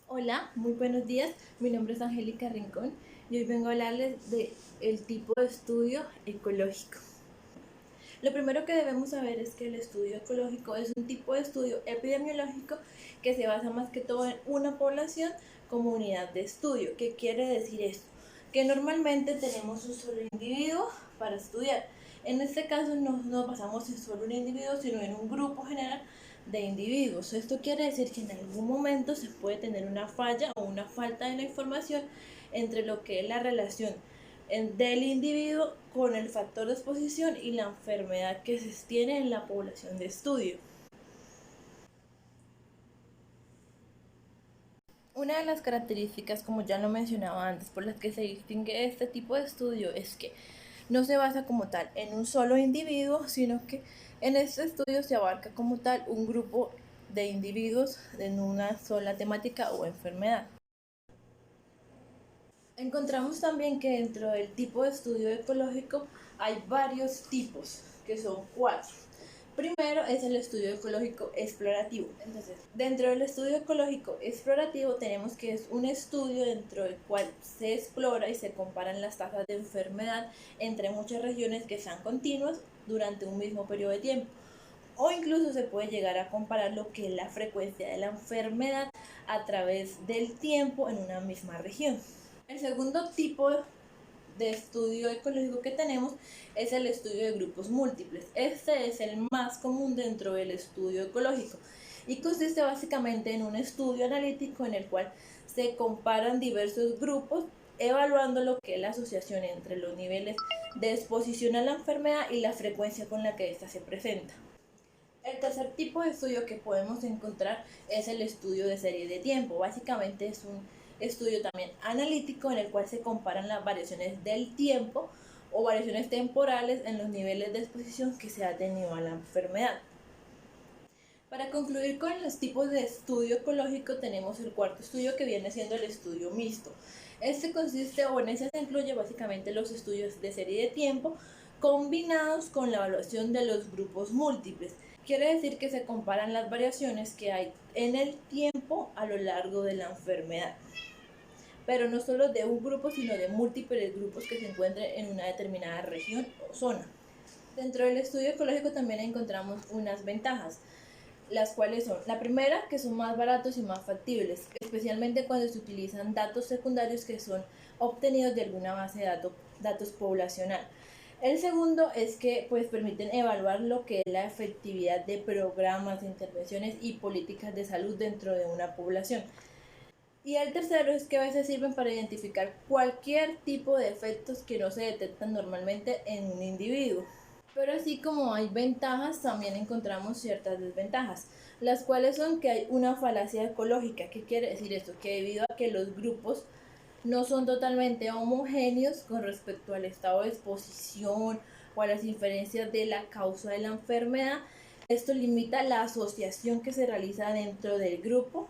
Hola, muy buenos días. Mi nombre es Angélica Rincón y hoy vengo a hablarles de el tipo de estudio ecológico. Lo primero que debemos saber es que el estudio ecológico es un tipo de estudio epidemiológico que se basa más que todo en una población como unidad de estudio. ¿Qué quiere decir esto? Que normalmente tenemos un solo individuo para estudiar. En este caso no nos basamos en solo un individuo, sino en un grupo general de individuos. Esto quiere decir que en algún momento se puede tener una falla o una falta de la información entre lo que es la relación del individuo con el factor de exposición y la enfermedad que se tiene en la población de estudio. Una de las características, como ya lo mencionaba antes, por las que se distingue este tipo de estudio es que no se basa como tal en un solo individuo, sino que en este estudio se abarca como tal un grupo de individuos en una sola temática o enfermedad. Encontramos también que dentro del tipo de estudio ecológico hay varios tipos, que son cuatro. Primero es el estudio ecológico explorativo. Entonces, dentro del estudio ecológico explorativo tenemos que es un estudio dentro del cual se explora y se comparan las tasas de enfermedad entre muchas regiones que sean continuas durante un mismo periodo de tiempo. O incluso se puede llegar a comparar lo que es la frecuencia de la enfermedad a través del tiempo en una misma región. El segundo tipo de estudio ecológico que tenemos es el estudio de grupos múltiples. Este es el más común dentro del estudio ecológico y consiste básicamente en un estudio analítico en el cual se comparan diversos grupos evaluando lo que es la asociación entre los niveles de exposición a la enfermedad y la frecuencia con la que ésta se presenta. El tercer tipo de estudio que podemos encontrar es el estudio de serie de tiempo. Básicamente es un estudio también analítico en el cual se comparan las variaciones del tiempo o variaciones temporales en los niveles de exposición que se ha tenido a la enfermedad. Para concluir con los tipos de estudio ecológico tenemos el cuarto estudio que viene siendo el estudio mixto. Este consiste o en ese se incluye básicamente los estudios de serie de tiempo combinados con la evaluación de los grupos múltiples. Quiere decir que se comparan las variaciones que hay en el tiempo a lo largo de la enfermedad, pero no solo de un grupo, sino de múltiples grupos que se encuentren en una determinada región o zona. Dentro del estudio ecológico también encontramos unas ventajas, las cuales son, la primera, que son más baratos y más factibles, especialmente cuando se utilizan datos secundarios que son obtenidos de alguna base de datos poblacional. El segundo es que pues permiten evaluar lo que es la efectividad de programas, intervenciones y políticas de salud dentro de una población. Y el tercero es que a veces sirven para identificar cualquier tipo de efectos que no se detectan normalmente en un individuo. Pero así como hay ventajas, también encontramos ciertas desventajas, las cuales son que hay una falacia ecológica. ¿Qué quiere decir esto? Que debido a que los grupos no son totalmente homogéneos con respecto al estado de exposición o a las inferencias de la causa de la enfermedad, esto limita la asociación que se realiza dentro del grupo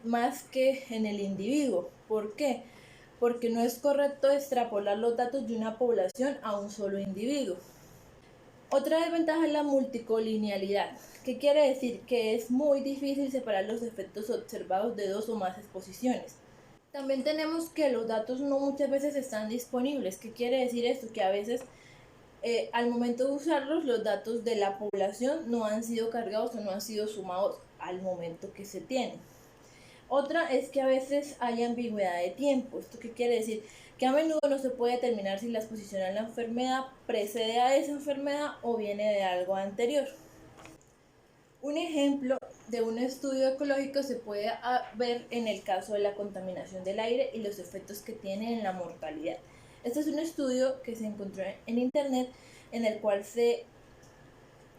más que en el individuo. ¿Por qué? Porque no es correcto extrapolar los datos de una población a un solo individuo. Otra desventaja es la multicolinealidad, que quiere decir que es muy difícil separar los efectos observados de dos o más exposiciones. También tenemos que los datos no muchas veces están disponibles. ¿Qué quiere decir esto? Que a veces al momento de usarlos los datos de la población no han sido cargados o no han sido sumados al momento que se tienen. Otra es que a veces hay ambigüedad de tiempo. ¿Esto qué quiere decir? Que a menudo no se puede determinar si la exposición a la enfermedad precede a esa enfermedad o viene de algo anterior. Un ejemplo de un estudio ecológico se puede ver en el caso de la contaminación del aire y los efectos que tiene en la mortalidad. Este es un estudio que se encontró en internet en el cual se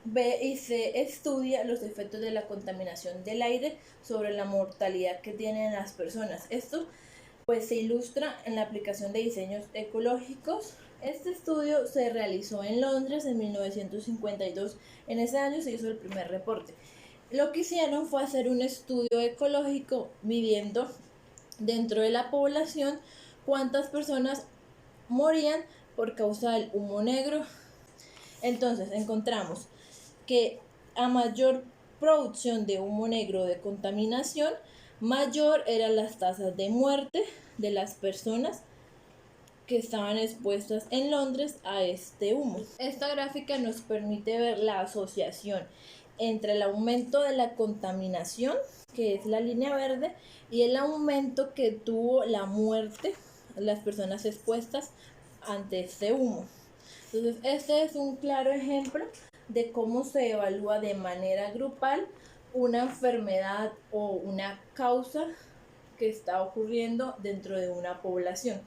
ve y se estudia los efectos de la contaminación del aire sobre la mortalidad que tienen las personas. Esto pues se ilustra en la aplicación de diseños ecológicos. Este estudio se realizó en Londres en 1952. En ese año se hizo el primer reporte. Lo que hicieron fue hacer un estudio ecológico midiendo dentro de la población cuántas personas morían por causa del humo negro. Entonces encontramos que a mayor producción de humo negro de contaminación, mayor eran las tasas de muerte de las personas que estaban expuestas en Londres a este humo. Esta gráfica nos permite ver la asociación entre el aumento de la contaminación, que es la línea verde, y el aumento que tuvo la muerte de las personas expuestas ante este humo. Entonces, este es un claro ejemplo de cómo se evalúa de manera grupal una enfermedad o una causa que está ocurriendo dentro de una población.